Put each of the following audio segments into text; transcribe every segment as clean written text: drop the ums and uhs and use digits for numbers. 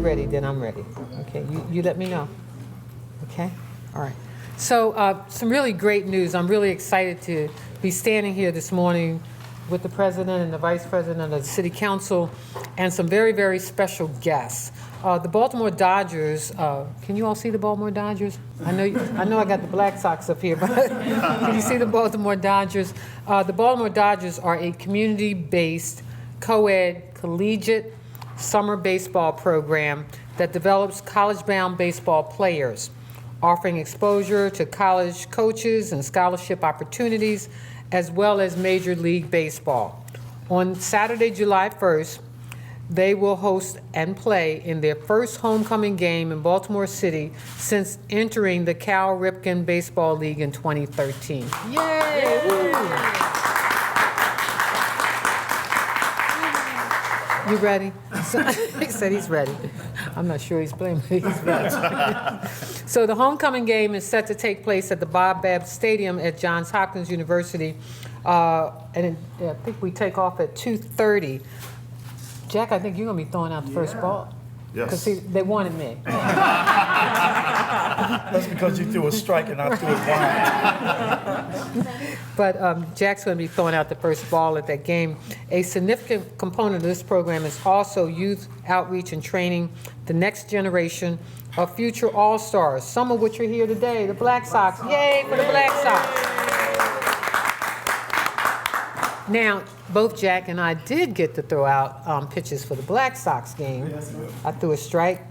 ready, then I'm ready. Okay, you let me know. Okay, all right. So some really great news. I'm really excited to be standing here this morning with the president and the vice president of the city council and some very, very special guests. The Baltimore Dodgers, can you all see the Baltimore Dodgers? I know I got the Black Sox up here, but can you see the Baltimore Dodgers? The Baltimore Dodgers are a community-based co-ed collegiate summer baseball program that develops college-bound baseball players, offering exposure to college coaches and scholarship opportunities, as well as Major League Baseball. On Saturday, July 1st, they will host and play in their first homecoming game in Baltimore City since entering the Cal Ripken Baseball League in 2013. Yay! You ready? He said he's ready. I'm not sure he's playing, but he's ready. So the homecoming game is set to take place at the Bob Babb Stadium at Johns Hopkins University, and I think we take off at 2:30. Jack, I think you're going to be throwing out the first ball. Yes. Because they wanted me. That's because you threw a strike and I threw it wide. But Jack's going to be throwing out the first ball at that game. A significant component of this program is also youth outreach and training the next generation of future all-stars, some of which are here today, the Black Sox. Yay for the Black Sox. Now, both Jack and I did get to throw out pitches for the Black Sox game. I threw a strike.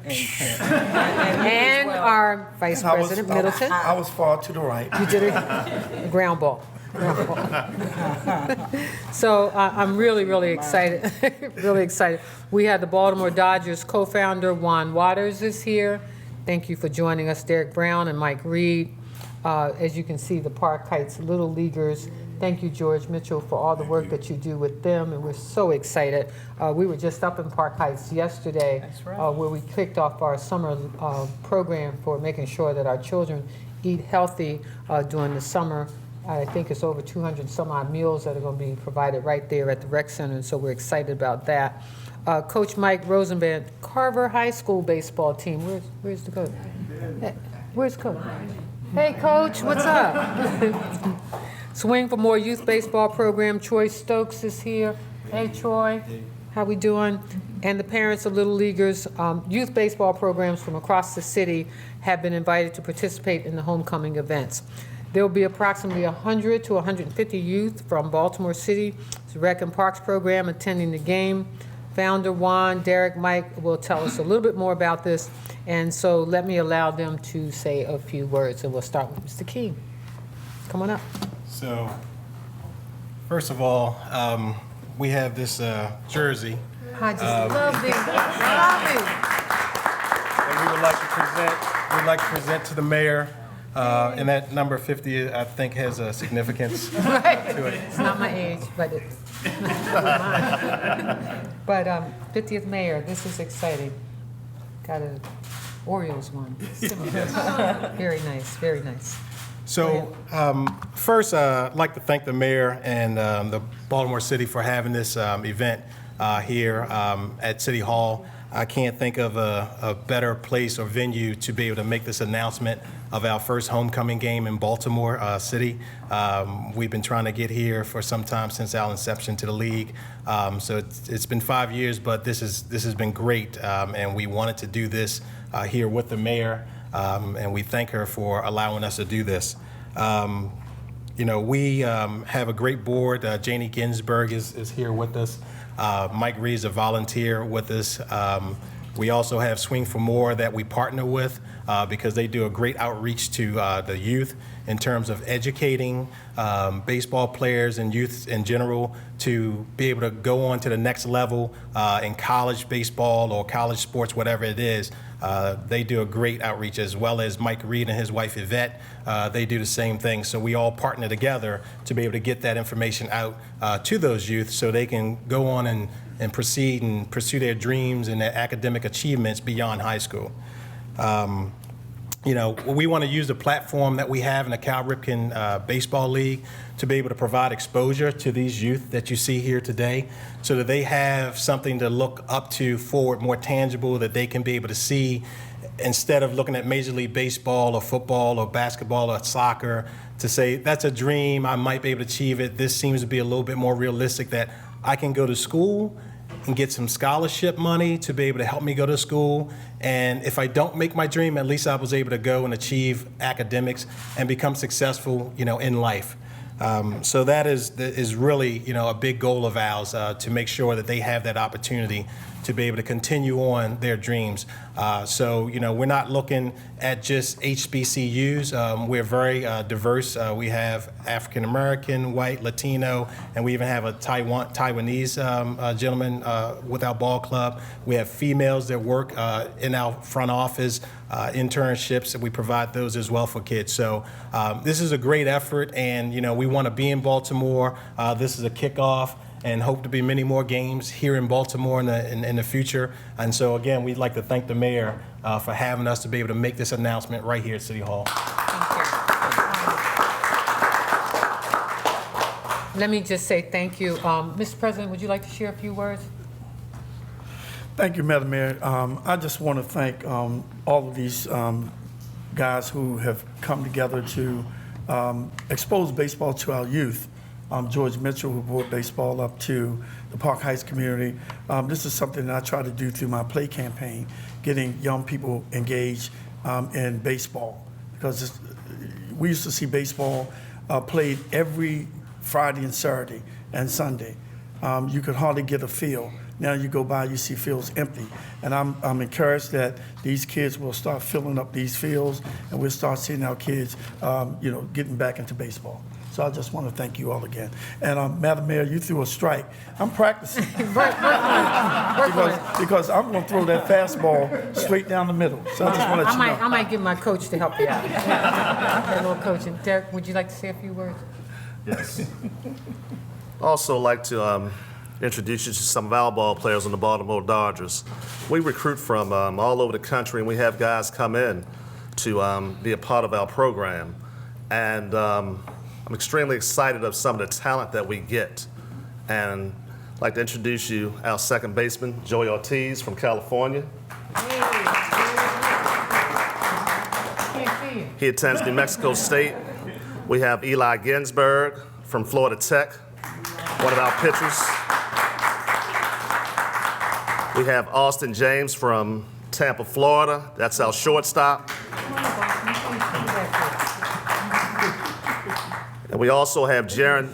And our Vice President Middleton. I was far to the right. You did a ground ball. So I'm really, really excited. Really excited. We had the Baltimore Dodgers co-founder Juan Waters is here. Thank you for joining us, Derek Brown and Mike Reed. As you can see, the Park Heights Little Leaguers. Thank you, George Mitchell, for all the work that you do with them, and we're so excited. We were just up in Park Heights yesterday, where we kicked off our summer program for making sure that our children eat healthy during the summer. I think it's over 200 some odd meals that are going to be provided right there at the rec center, and so we're excited about that. Coach Mike Rosenband, Carver High School baseball team. Where's the coach? Hey, where's Coach? Hey, Coach, what's up? Swing for More Youth Baseball Program, Troy Stokes is here. Hey, Troy, how we doing? And the parents of Little Leaguers, youth baseball programs from across the city have been invited to participate in the homecoming events. There will be approximately 100 to 150 youth from Baltimore City, the Rec and Parks program attending the game. Founder Juan, Derek, Mike will tell us a little bit more about this, and so let me allow them to say a few words, and we'll start with Mr. King. Come on up. So, first of all, we have this jersey. I just love these. Love it. That we would like to present to the mayor. And that number 50, I think, has a significance to it. It's not my age, but it's mine. But 50th mayor, this is exciting. Got an Orioles one. Very nice, very nice. So first, I'd like to thank the mayor and the Baltimore City for having this event here at City Hall. I can't think of a better place or venue to be able to make this announcement of our first homecoming game in Baltimore City. We've been trying to get here for some time since our inception to the league. So it's been 5 years, but this has been great, and we wanted to do this here with the mayor. And we thank her for allowing us to do this. We have a great board. Janie Ginsberg is here with us. Mike Reed's a volunteer with us. We also have Swing for More that we partner with because they do a great outreach to the youth in terms of educating baseball players and youth in general to be able to go on to the next level in college baseball or college sports, whatever it is. They do a great outreach, as well as Mike Reed and his wife Yvette. They do the same thing. So we all partner together to be able to get that information out to those youth so they can go on and proceed and pursue their dreams and their academic achievements beyond high school. we want to use the platform that we have in the Cal Ripken Baseball League to be able to provide exposure to these youth that you see here today so that they have something to look up to forward, more tangible, that they can be able to see instead of looking at Major League Baseball or football or basketball or soccer to say, that's a dream, I might be able to achieve it. This seems to be a little bit more realistic that I can go to school and get some scholarship money to be able to help me go to school. And if I don't make my dream, at least I was able to go and achieve academics and become successful, in life. So that is really, a big goal of ours to make sure that they have that opportunity to be able to continue on their dreams. So, we're not looking at just HBCUs. We're very diverse. We have African American, white, Latino, and we even have a Taiwanese gentleman with our ball club. We have females that work in our front office, internships, and we provide those as well for kids. So this is a great effort, and we want to be in Baltimore. This is a kickoff, and hope to be many more games here in Baltimore in the future. And so again, we'd like to thank the mayor for having us to be able to make this announcement right here at City Hall. Let me just say thank you. Mr. President, would you like to share a few words? Thank you, Madam Mayor. I just want to thank all of these guys who have come together to expose baseball to our youth. George Mitchell, who brought baseball up to the Park Heights community. This is something that I try to do through my play campaign, getting young people engaged in baseball. Because we used to see baseball played every Friday and Saturday and Sunday. You could hardly get a field. Now you go by, you see fields empty. And I'm encouraged that these kids will start filling up these fields, and we'll start seeing our kids, getting back into baseball. So I just want to thank you all again. And Madam Mayor, you threw a strike. I'm practicing. because I'm going to throw that fastball straight down the middle. So I just want to let you know. I might get my coach to help you out. A little coaching. Derek, would you like to say a few words? Yes. Also like to introduce you to some of our ball players on the Baltimore Dodgers. We recruit from all over the country, and we have guys come in to be a part of our program. And I'm extremely excited of some of the talent that we get. And I'd like to introduce you our second baseman, Joey Ortiz from California. He attends New Mexico State. We have Eli Ginsberg from Florida Tech, one of our pitchers. We have Austin James from Tampa, Florida. That's our shortstop. And we also have Jaron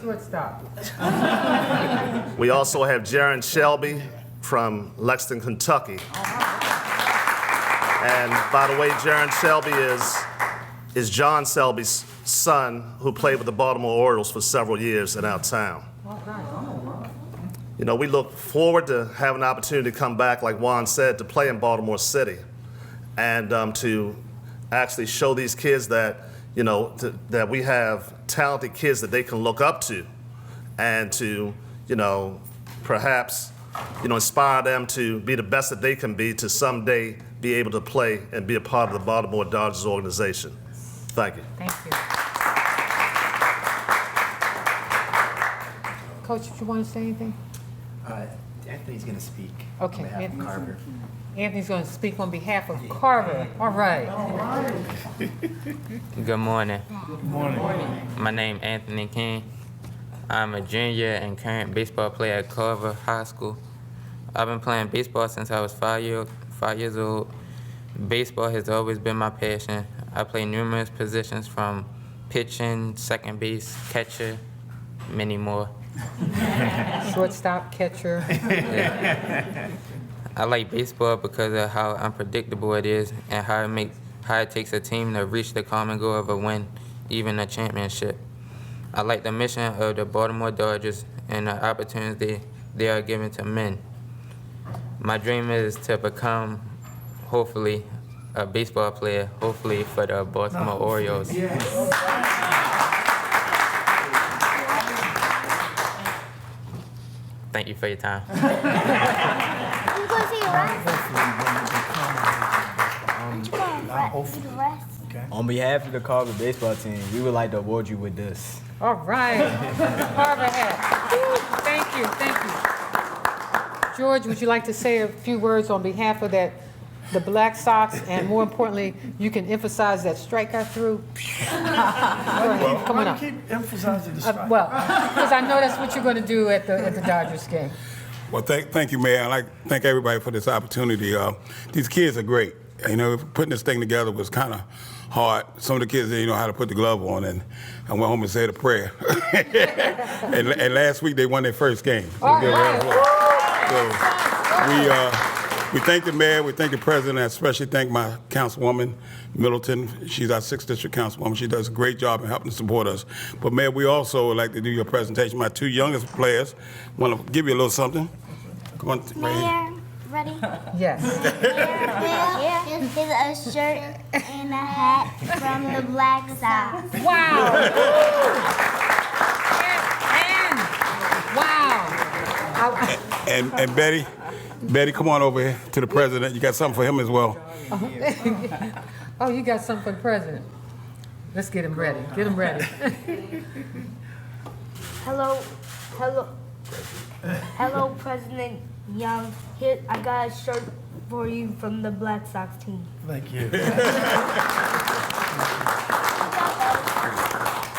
Shelby from Lexington, Kentucky. And by the way, Jaron Shelby is John Selby's son, who played with the Baltimore Orioles for several years in our town. We look forward to having an opportunity to come back, like Juan said, to play in Baltimore City, and to actually show these kids that that we have talented kids that they can look up to, and to, perhaps, inspire them to be the best that they can be to someday be able to play and be a part of the Baltimore Dodgers organization. Thank you. Thank you. Coach, did you want to say anything? Anthony's going to speak Okay, on behalf of Carver. Anthony's going to speak on behalf of Carver. All right. Good morning. Good morning. My name is Anthony King. I'm a junior and current baseball player at Carver High School. I've been playing baseball since I was 5 years old. Baseball has always been my passion. I play numerous positions from pitching, second base, catcher, many more. Shortstop, catcher. I like baseball because of how unpredictable it is and how it takes a team to reach the common goal of a win, even a championship. I like the mission of the Baltimore Dodgers and the opportunities they are giving to men. My dream is to become, hopefully, a baseball player, hopefully for the Baltimore Orioles. Thank you for your time. Now, hopefully, On behalf of the Carver baseball team, we would like to award you with this. All right. Carver hat. Woo, thank you, thank you. George, would you like to say a few words on behalf of the Black Sox, and more importantly, you can emphasize that strike I threw? Go ahead, come on Why up. do you keep emphasizing the strike? Well, because I know that's what you're going to do at the Dodgers game. Well, thank you, Mayor. I'd like to thank everybody for this opportunity. These kids are great. You know, putting this thing together was kind of hard. Some of the kids didn't know how to put the glove on, and I went home and said a prayer. and last week they won their first game. So All give a round of right. applause. So we thank the mayor, we thank the president, I especially thank my councilwoman, Middleton. She's our 6th district councilwoman. She does a great job in helping support us. But Mayor, we also would like to do your presentation. My 2 youngest players want to give you a little something. Come on, right here. Mayor, ready? Yes. Here's a shirt and a hat from the Black Sox. Wow. And wow. And Betty, come on over here to the president. You got something for him as well. Oh, you got something for the president. Let's get him ready. Get him ready. Hello, President Young. Here, I got a shirt for you from the Black Sox team. Thank you.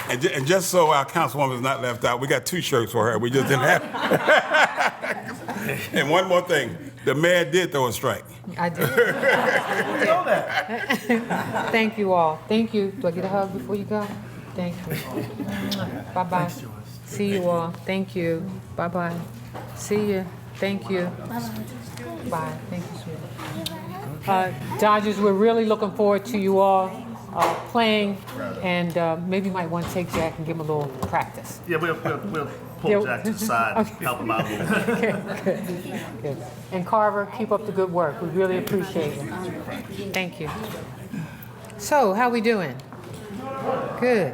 And just so our councilwoman is not left out, we got 2 shirts for her. We just didn't have. And one more thing, the mayor did throw a strike. I did. Thank you all. Thank you. Do I get a hug before you go? Thank you. Bye-bye. See you all. Thank you. Bye-bye. See you. Thank you. Bye. Thank you, sweetie. Dodgers, we're really looking forward to you all playing, and maybe you might want to take Jack and give him a little practice. Yeah, we'll pull Yeah. Jack to the side, and help him out a little bit. Okay, good. And Carver, keep up the good work. We really appreciate it. Thank you. So, how we doing? Good.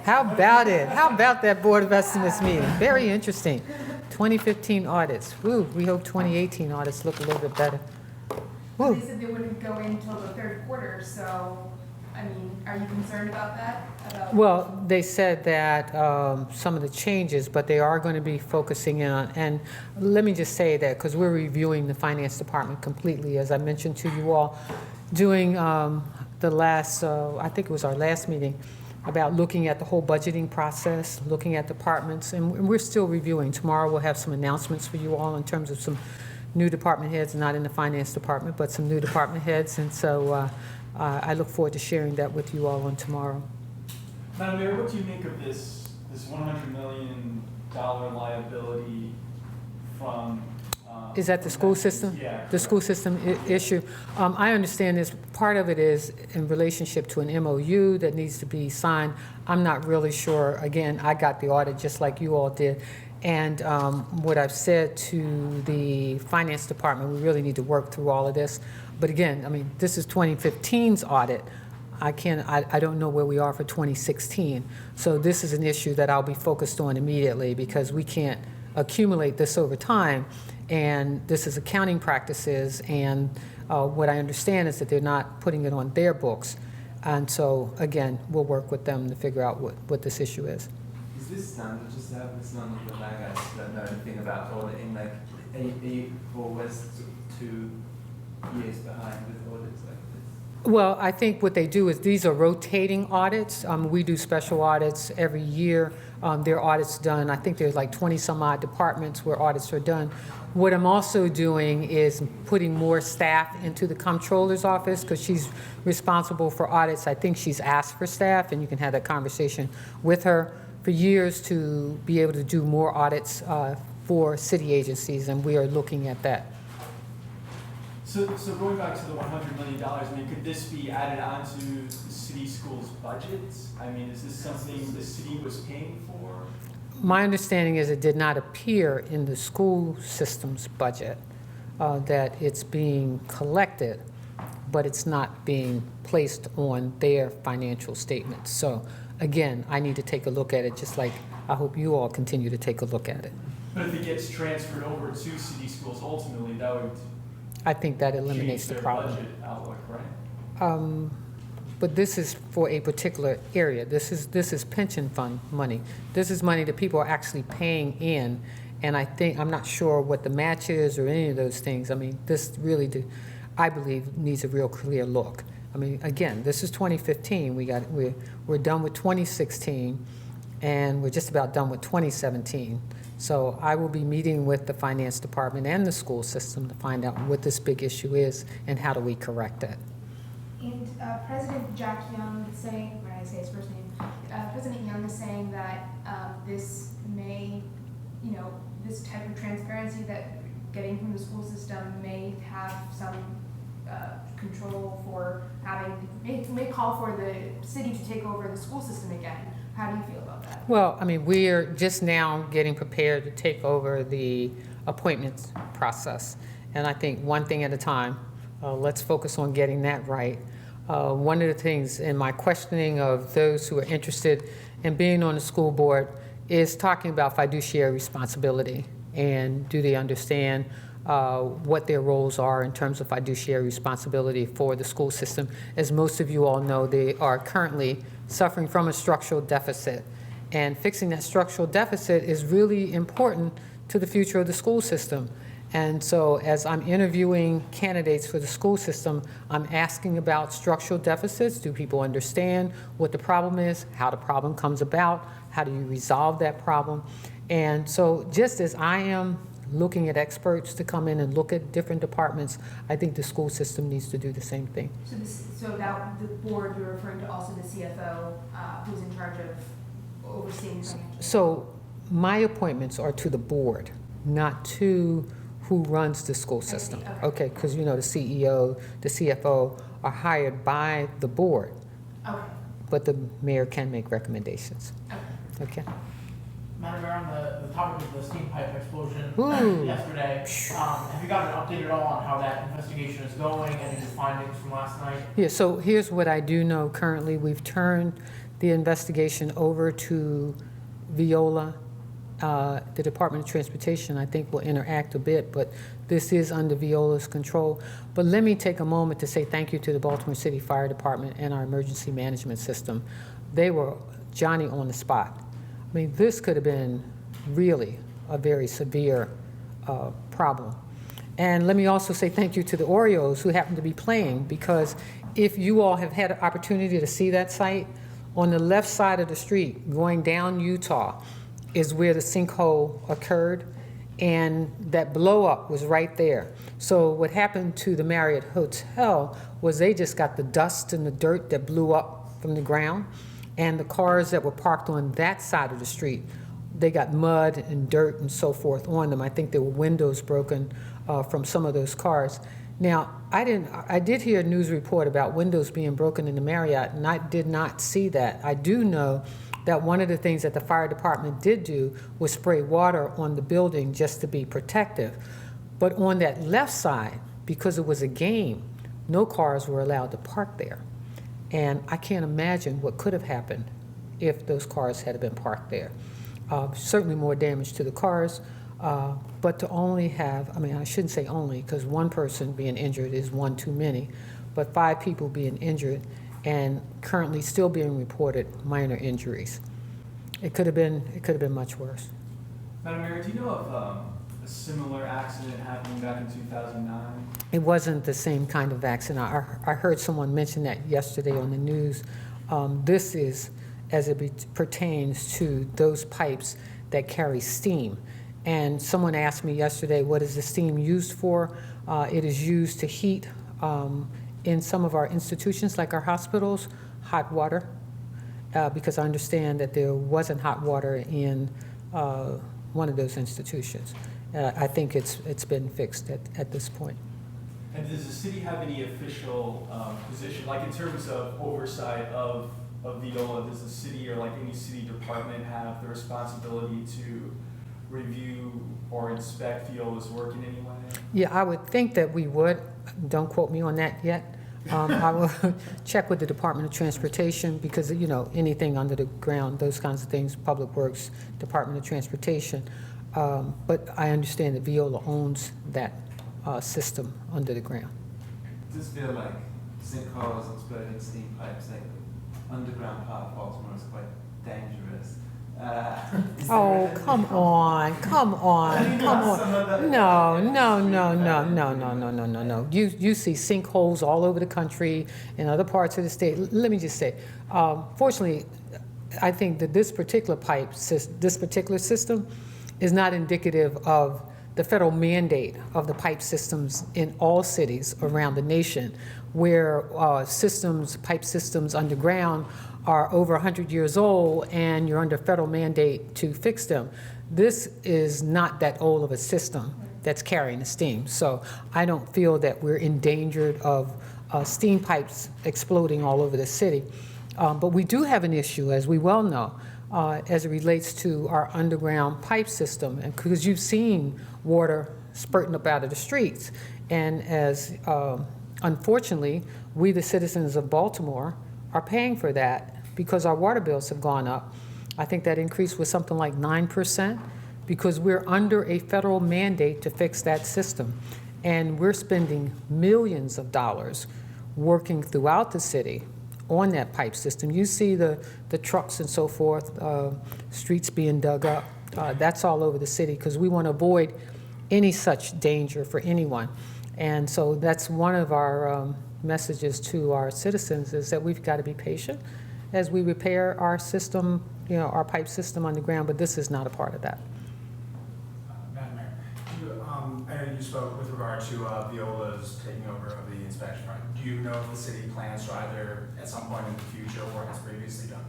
How about it? How about that Board of Estimates meeting? Very interesting. 2015 audits. Woo, we hope 2018 audits look a little bit better. Woo. They said they wouldn't go in until the 3rd quarter, so, I mean, are you concerned about that? Well, they said that some of the changes, but they are going to be focusing in on, and let me just say that because we're reviewing the finance department completely, as I mentioned to you all, doing the last, I think it was our last meeting, about looking at the whole budgeting process, looking at departments, and we're still reviewing. Tomorrow we'll have some announcements for you all in terms of some new department heads, not in the finance department, but some new department heads, and so I look forward to sharing that with you all on tomorrow. Madam Mayor, what do you make of this $100 million liability from? Is that the school system? Yeah. The school system issue? I understand this, part of it is in relationship to an MOU that needs to be signed. I'm not really sure. Again, I got the audit just like you all did. And what I've said to the finance department, we really need to work through all of this. But again, I mean, this is 2015's audit. I don't know where we are for 2016. So this is an issue that I'll be focused on immediately because we can't accumulate this over time. And this is accounting practices, and what I understand is that they're not putting it on their books. And so, again, we'll work with them to figure out what this issue is. Is this standard just to have this none of the guys that know anything about auditing, like 8 or was 2 years behind with audits like this? Well, I think what they do is these are rotating audits. We do special audits every year. There are audits done. I think there's like 20 some odd departments where audits are done. What I'm also doing is putting more staff into the comptroller's office because she's responsible for audits. I think she's asked for staff, and you can have that conversation with her for years to be able to do more audits for city agencies, and we are looking at that. So going back to the $100 million, I mean, could this be added onto the city schools' budgets? I mean, is this something the city was paying for? My understanding is it did not appear in the school system's budget, that it's being collected, but it's not being placed on their financial statements. So again, I need to take a look at it, just like I hope you all continue to take a look at it. But if it gets transferred over to city schools, ultimately, that would I think that eliminates change the their problem. budget outlook, right? but this is for a particular area. This is pension fund money. This is money that people are actually paying in. And I'm not sure what the match is or any of those things. I mean, this really, I believe, needs a real clear look. I mean, again, this is 2015. We're done with 2016, and we're just about done with 2017. So I will be meeting with the finance department and the school system to find out what this big issue is and how do we correct it. And President Jack Young is saying, when I say his first name, President Young is saying that this may, this type of transparency that getting from the school system may have some control for may call for the city to take over the school system again. How do you feel about that? Well, I mean, we're just now getting prepared to take over the appointments process. And I think one thing at a time, let's focus on getting that right. One of the things in my questioning of those who are interested in being on the school board is talking about fiduciary responsibility. And do they understand what their roles are in terms of fiduciary responsibility for the school system? As most of you all know, they are currently suffering from a structural deficit. And fixing that structural deficit is really important to the future of the school system. And so as I'm interviewing candidates for the school system, I'm asking about structural deficits. Do people understand what the problem is, how the problem comes about, how do you resolve that problem? And so just as I am looking at experts to come in and look at different departments, I think the school system needs to do the same thing. So that the board, you're referring to also the CFO, who's in charge of overseeing financial. So my appointments are to the board, not to who runs the school system. Okay, because the CEO, the CFO are hired by the board. Okay. But the mayor can make recommendations. Okay. Madam Mayor, on the topic of the steam pipe explosion Ooh. yesterday, have you gotten an update at all on how that investigation is going, any new findings from last night? Yeah, so here's what I do know currently. We've turned the investigation over to Viola. The Department of Transportation, I think, will interact a bit, but this is under Viola's control. But let me take a moment to say thank you to the Baltimore City Fire Department and our emergency management system. They were Johnny on the spot. I mean, this could have been really a very severe problem. And let me also say thank you to the Orioles who happened to be playing, because if you all have had an opportunity to see that site, on the left side of the street going down Utah is where the sinkhole occurred, and that blow up was right there. So what happened to the Marriott Hotel was they just got the dust and the dirt that blew up from the ground, and the cars that were parked on that side of the street, they got mud and dirt and so forth on them. I think there were windows broken from some of those cars. Now, I did hear a news report about windows being broken in the Marriott, and I did not see that. I do know that one of the things that the fire department did do was spray water on the building just to be protective. But on that left side, because it was a game, no cars were allowed to park there. And I can't imagine what could have happened if those cars had been parked there. Certainly more damage to the cars, but to only have, I mean, I shouldn't say only, because one person being injured is one too many, but 5 people being injured and currently still being reported minor injuries. It could have been much worse. Madam Mayor, do you know of a similar accident happening back in 2009? It wasn't the same kind of accident. I heard someone mention that yesterday on the news. This is as it pertains to those pipes that carry steam. And someone asked me yesterday, what is the steam used for? It is used to heat in some of our institutions, like our hospitals, hot water, because I understand that there wasn't hot water in one of those institutions. I think it's been fixed at this point. And does the city have any official position, like in terms of oversight of Viola? Does the city or like any city department have the responsibility to review or inspect Viola's work in any way? Yeah, I would think that we would. Don't quote me on that yet. I will check with the Department of Transportation, because anything under the ground, those kinds of things, Public Works, Department of Transportation. But I understand that Viola owns that system under the ground. Does this feel like sinkholes, exploding steam pipes, like the underground part of Baltimore is quite dangerous. Oh, come on, come on, come on. No, no, no, no, no, no, no, no, no, no. You see sinkholes all over the country in other parts of the state. Let me just say, fortunately, I think that this particular this particular system is not indicative of the federal mandate of the pipe systems in all cities around the nation, where pipe systems underground are over 100 years old and you're under federal mandate to fix them. This is not that old of a system that's carrying the steam. So I don't feel that we're endangered of steam pipes exploding all over the city. But we do have an issue, as we well know, as it relates to our underground pipe system, and because you've seen water spurting up out of the streets. And as unfortunately, we the citizens of Baltimore are paying for that because our water bills have gone up. I think that increase was something like 9% because we're under a federal mandate to fix that system. And we're spending millions of dollars working throughout the city on that pipe system. You see the trucks and so forth, streets being dug up. That's all over the city because we want to avoid any such danger for anyone. And so that's one of our messages to our citizens, is that we've got to be patient as we repair our system, our pipe system underground, but this is not a part of that. Madam Mayor, I know you spoke with regard to Viola's taking over of the inspection front. Do you know if the city plans to either at some point in the future or has previously done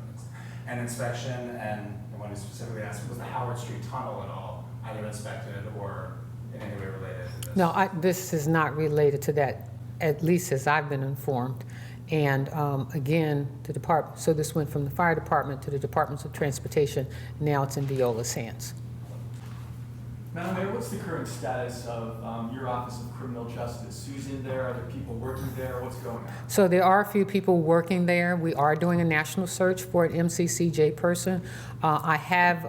an inspection? And the one who specifically asked, was the Howard Street tunnel at all either inspected or in any way related to this? No, this is not related to that, at least as I've been informed. And again, the department, so this went from the fire department to the departments of transportation. Now it's in Viola's hands. Madam Mayor, what's the current status of your Office of Criminal Justice? Who's in there? Are there people working there? What's going on? So there are a few people working there. We are doing a national search for an MCCJ person. I have,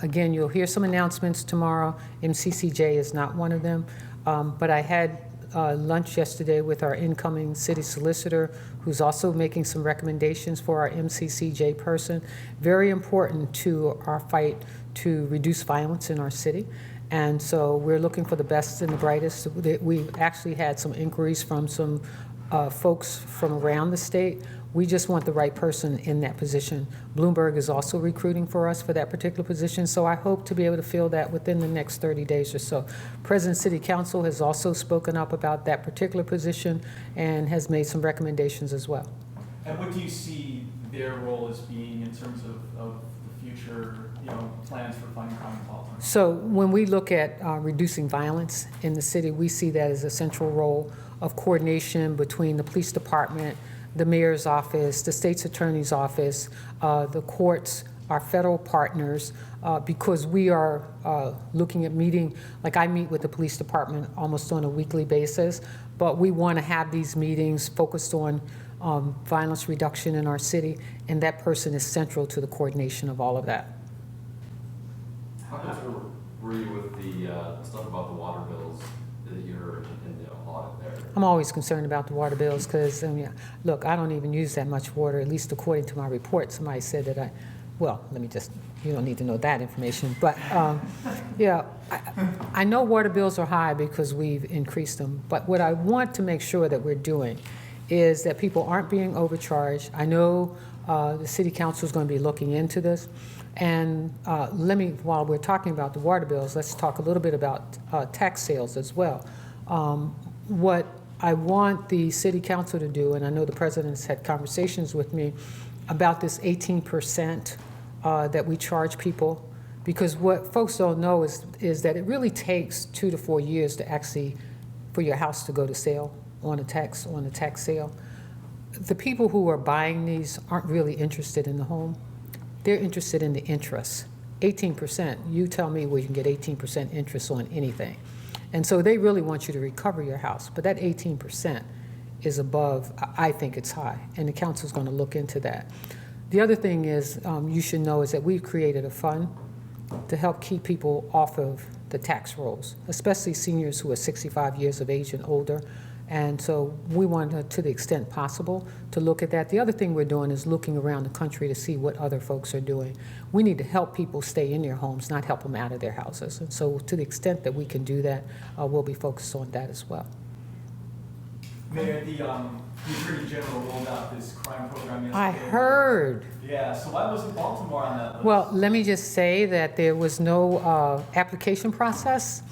again, you'll hear some announcements tomorrow. MCCJ is not one of them. But I had lunch yesterday with our incoming city solicitor, who's also making some recommendations for our MCCJ person. Very important to our fight to reduce violence in our city. And so we're looking for the best and the brightest. We've actually had some inquiries from some folks from around the state. We just want the right person in that position. Bloomberg is also recruiting for us for that particular position, so I hope to be able to fill that within the next 30 days or so. President City Council has also spoken up about that particular position and has made some recommendations as well. And what do you see their role as being in terms of the future, plans for fighting crime in Baltimore? So when we look at reducing violence in the city, we see that as a central role of coordination between the police department, the mayor's office, the state's attorney's office, the courts, our federal partners, because we are looking at meeting, like I meet with the police department almost on a weekly basis, but we want to have these meetings focused on violence reduction in our city, and that person is central to the coordination of all of that. How concerned were you with the stuff about the water bills that you heard in the audit there? I'm always concerned about the water bills because, look, I don't even use that much water, at least according to my report. Somebody said that you don't need to know that information. But, I know water bills are high because we've increased them. But what I want to make sure that we're doing is that people aren't being overcharged. I know the city council is going to be looking into this. And while we're talking about the water bills, let's talk a little bit about tax sales as well. What I want the city council to do, and I know the president's had conversations with me about this 18% that we charge people, because what folks don't know is that it really takes 2 to 4 years to actually, for your house to go to sale on a tax sale. The people who are buying these aren't really interested in the home. They're interested in the interest. 18%, you tell me where you can get 18% interest on anything. And so they really want you to recover your house. But that 18% is above, I think it's high, and the council's going to look into that. The other thing is, you should know, is that we've created a fund to help keep people off of the tax rolls, especially seniors who are 65 years of age and older. And so we want to the extent possible, to look at that. The other thing we're doing is looking around the country to see what other folks are doing. We need to help people stay in their homes, not help them out of their houses. And so to the extent that we can do that, we'll be focused on that as well. Mayor, the Attorney General rolled out this crime program yesterday. I heard. Yeah, so why wasn't Baltimore on that list? Well, let me just say that there was no application process,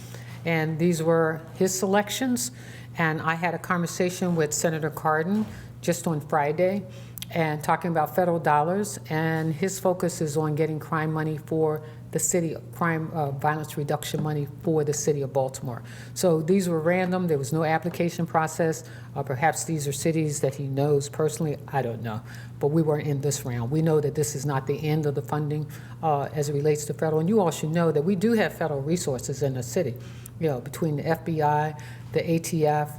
and these were his selections. And I had a conversation with Senator Cardin just on Friday and talking about federal dollars, and his focus is on getting crime money for the city, crime violence reduction money for the city of Baltimore. So these were random, there was no application process. Perhaps these are cities that he knows personally, I don't know. But we weren't in this round. We know that this is not the end of the funding as it relates to federal. And you all should know that we do have federal resources in the city, you know, between the FBI, the ATF,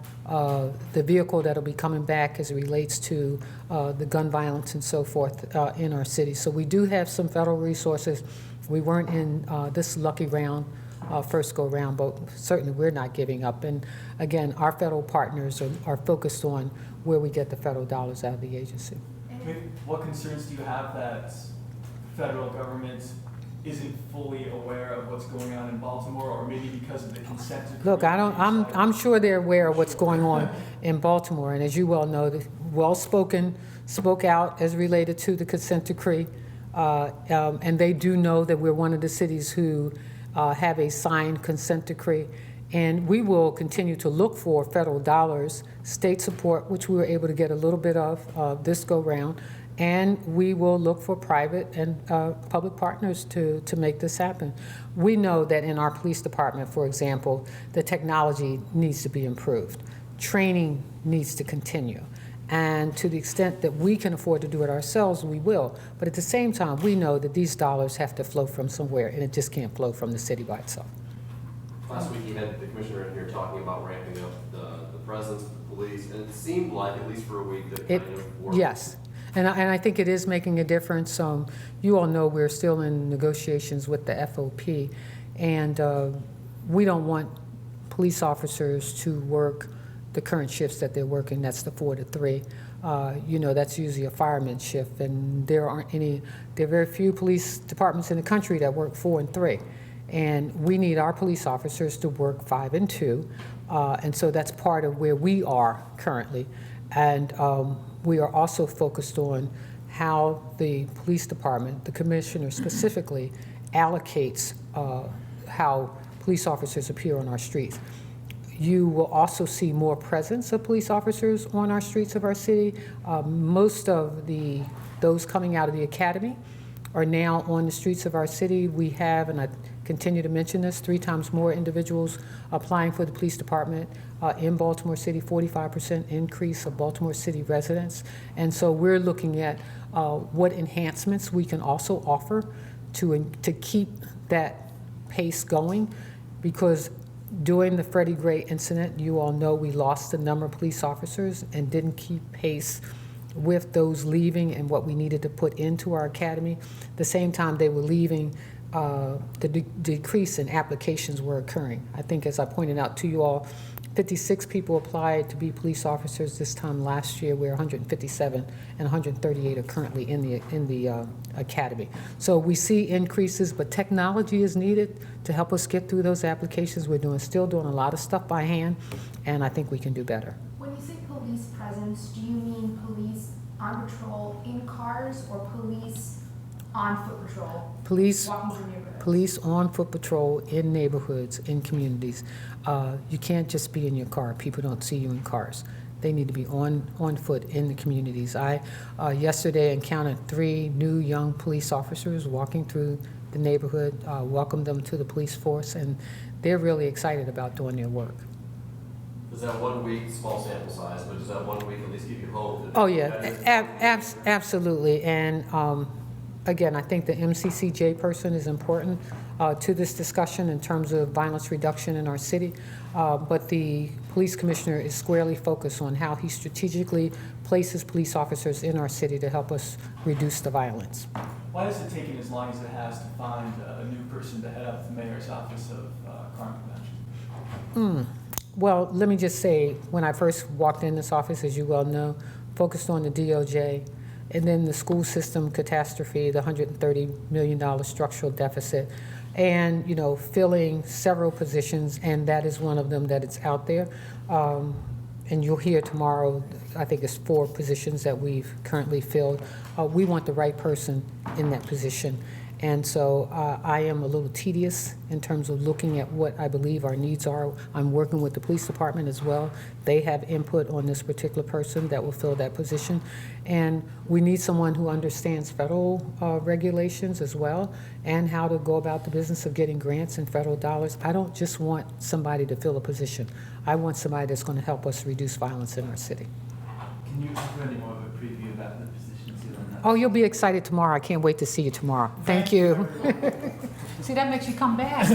the vehicle that'll be coming back as it relates to the gun violence and so forth in our city. So we do have some federal resources. We weren't in this lucky round, first go round, but certainly we're not giving up. And again, our federal partners are focused on where we get the federal dollars out of the agency. What concerns do you have that the federal government isn't fully aware of what's going on in Baltimore, or maybe because of the consent decree? Look, I'm sure they're aware of what's going on in Baltimore, and as you well know, the well-spoken spoke out as related to the consent decree, and they do know that we're one of the cities who have a signed consent decree, and we will continue to look for federal dollars, state support, which we were able to get a little bit of this go round, and we will look for private and public partners to make this happen. We know that in our police department, for example, the technology needs to be improved. Training needs to continue. And to the extent that we can afford to do it ourselves, we will. But at the same time, we know that these dollars have to flow from somewhere, and it just can't flow from the city by itself. Last week you had the commissioner in here talking about ramping up the presence of the police, and it seemed like, at least for a week, that kind of worked. Yes. And I think it is making a difference. You all know we're still in negotiations with the FOP, and we don't want police officers to work the current shifts that they're working. That's the 4 to 3. You know, that's usually a fireman shift, and there are very few police departments in the country that work 4 and 3. And we need our police officers to work 5 and 2. And so that's part of where we are currently. And we are also focused on how the police department, the commissioner specifically, allocates how police officers appear on our streets. You will also see more presence of police officers on our streets of our city. Most of those coming out of the academy are now on the streets of our city. We have, and I continue to mention this, 3 times more individuals applying for the police department in Baltimore City, 45% increase of Baltimore City residents. And so we're looking at what enhancements we can also offer to keep that pace going, because during the Freddie Gray incident, you all know we lost a number of police officers and didn't keep pace with those leaving and what we needed to put into our academy. At the same time they were leaving, the decrease in applications were occurring. I think, as I pointed out to you all, 56 people applied to be police officers this time last year, where 157 and 138 are currently in the academy. So we see increases, but technology is needed to help us get through those applications. We're still doing a lot of stuff by hand, and I think we can do better. When you say police presence, do you mean police on patrol in cars or police on foot patrol? Police, walking through neighborhoods? Police on foot patrol in neighborhoods, in communities. You can't just be in your car. People don't see you in cars. They need to be on foot in the communities. I yesterday encountered 3 new young police officers walking through the neighborhood, welcomed them to the police force, and they're really excited about doing their work. Does that 1 week, small sample size, but does that 1 week at least give you hope? Oh yeah, absolutely. And again, I think the MCCJ person is important to this discussion in terms of violence reduction in our city. But the police commissioner is squarely focused on how he strategically places police officers in our city to help us reduce the violence. Why has it taken as long as it has to find a new person to head up the mayor's office of crime prevention? Well, let me just say, when I first walked in this office, as you well know, focused on the DOJ, and then the school system catastrophe, the $130 million structural deficit, and, you know, filling several positions, and that is one of them that it's out there. And you'll hear tomorrow, I think it's 4 positions that we've currently filled. We want the right person in that position. And so I am a little tedious in terms of looking at what I believe our needs are. I'm working with the police department as well. They have input on this particular person that will fill that position. And we need someone who understands federal regulations as well, and how to go about the business of getting grants and federal dollars. I don't just want somebody to fill a position. I want somebody that's going to help us reduce violence in our city. Can you offer any more of a preview about the positions you'll end up? Oh, you'll be excited tomorrow. I can't wait to see you tomorrow. Thank you. See, that makes you come back.